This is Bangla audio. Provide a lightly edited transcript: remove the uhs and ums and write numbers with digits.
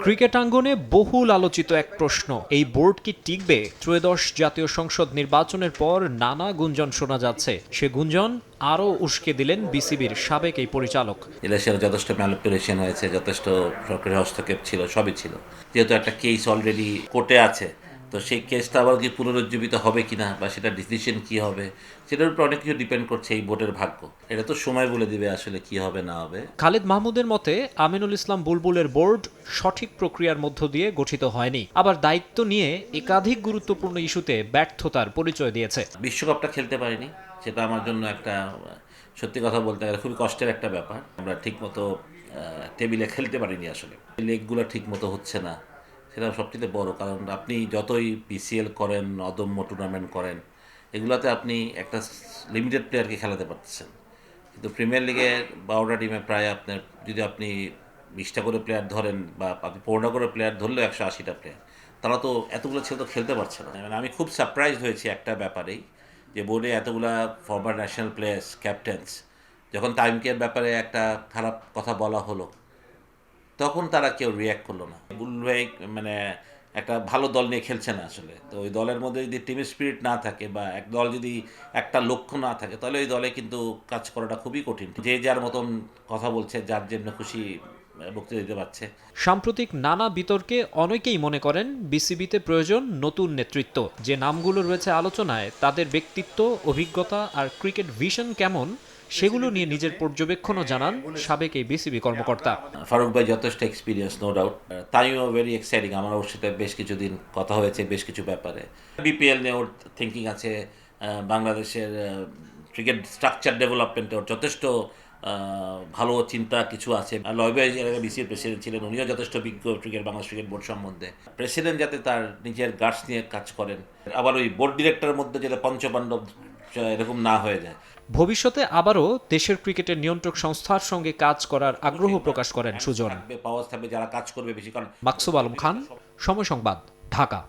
ক্রিকেটাঙ্গনে বহুল আলোচিত এক প্রশ্ন, এই বোর্ড কি টিকবে? ত্রয়োদশ জাতীয় সংসদ নির্বাচনের পর নানা গুঞ্জন শোনা যাচ্ছে। সে গুঞ্জন আরও উস্কে দিলেন বিসিবির সাবেক এই পরিচালক। ইলেকশনে যথেষ্ট ম্যানিপুলেশন হয়েছে, যথেষ্ট সরকারি হস্তক্ষেপ ছিল, সবই ছিল। যেহেতু একটা কেস অলরেডি কোর্টে আছে, তো সেই কেসটা আবার কি পুনরুজ্জীবিত হবে কিনা বা সেটা ডিসিশন কি হবে, সেটার উপর অনেক কিছু ডিপেন্ড করছে এই ভোটের ভাগ্য। এটা তো সময় বলে দিবে আসলে কি হবে না হবে। খালিদ মাহমুদের মতে আমিনুল ইসলাম বুলবুলের বোর্ড সঠিক প্রক্রিয়ার মধ্য দিয়ে গঠিত হয়নি, আবার দায়িত্ব নিয়ে একাধিক গুরুত্বপূর্ণ ইস্যুতে ব্যর্থতার পরিচয় দিয়েছে। বিশ্বকাপটা খেলতে পারিনি, সেটা আমার জন্য একটা সত্যি কথা বলতে গেলে খুবই কষ্টের একটা ব্যাপার। আমরা ঠিকমতো টেবিলে খেলতে পারিনি, আসলে লেগগুলো ঠিকমতো হচ্ছে না, সেটা সবচেয়ে বড় কারণ। আপনি যতই পিসিএল করেন, অদম্য টুর্নামেন্ট করেন, এগুলোতে আপনি একটা লিমিটেড প্লেয়ারকে খেলাতে পারতেছেন, কিন্তু প্রিমিয়ার লিগে 12টা টিমে প্রায় আপনার, যদি আপনি 20টা করে প্লেয়ার ধরেন বা আপনি 15টা করে প্লেয়ার ধরলেও 180টা প্লেয়ার, তারা তো এতগুলো ছেলে তো খেলতে পারছে না। মানে আমি খুব সারপ্রাইজ হয়েছি একটা ব্যাপারেই, যে বোর্ডে এতগুলা ফরমার ন্যাশনাল প্লেয়ার্স, ক্যাপ্টেন্স, যখন টাইমকের ব্যাপারে একটা খারাপ কথা বলা হলো, তখন তারা কেউ রিয়্যাক্ট করলো না। বুলবুল ভাই মানে একটা ভালো দল নিয়ে খেলছে না আসলে। তো ওই দলের মধ্যে যদি টিম স্পিরিট না থাকে বা এক দল যদি একটা লক্ষ্য না থাকে, তাহলে ওই দলে কিন্তু কাজ করাটা খুবই কঠিন। যে যার মতন কথা বলছে, যার জন্য খুশি বক্তৃতা দিতে পারছে। সাম্প্রতিক নানা বিতর্কে অনেকেই মনে করেন বিসিবিতে প্রয়োজন নতুন নেতৃত্ব। যে নামগুলো রয়েছে আলোচনায়, তাদের ব্যক্তিত্ব, অভিজ্ঞতা আর ক্রিকেট ভিশন কেমন, সেগুলো নিয়ে নিজের পর্যবেক্ষণও জানান সাবেক এই বিসিবি কর্মকর্তা। ফারুক ভাই যথেষ্ট এক্সপিরিয়েন্স, নো ডাউট। তাইও ভেরি এক্সাইটিং, আমার ওর সাথে বেশ কিছুদিন কথা হয়েছে বেশ কিছু ব্যাপারে। বিপিএল নিয়ে ওর থিঙ্কিং আছে, বাংলাদেশের ক্রিকেট স্ট্রাকচার ডেভেলপমেন্টে ওর যথেষ্ট ভালো চিন্তা কিছু আছে। লয় ভাই বিসিএর প্রেসিডেন্ট ছিলেন, উনিও যথেষ্ট বিজ্ঞ ক্রিকেট, বাংলাদেশ ক্রিকেট বোর্ড সম্বন্ধে। প্রেসিডেন্ট যাতে তার নিজের গার্ডস নিয়ে কাজ করেন, আবার ওই বোর্ড ডিরেক্টরের মধ্যে যাতে পঞ্চপাণ্ডব এরকম না হয়ে যায়। ভবিষ্যতে আবারও দেশের ক্রিকেটের নিয়ন্ত্রক সংস্থার সঙ্গে কাজ করার আগ্রহ প্রকাশ করেন সুজন। পাওয়ার থাকবে যারা কাজ করবে বেশি, কারণ মাকসুদ আলম খান, সময় সংবাদ, ঢাকা।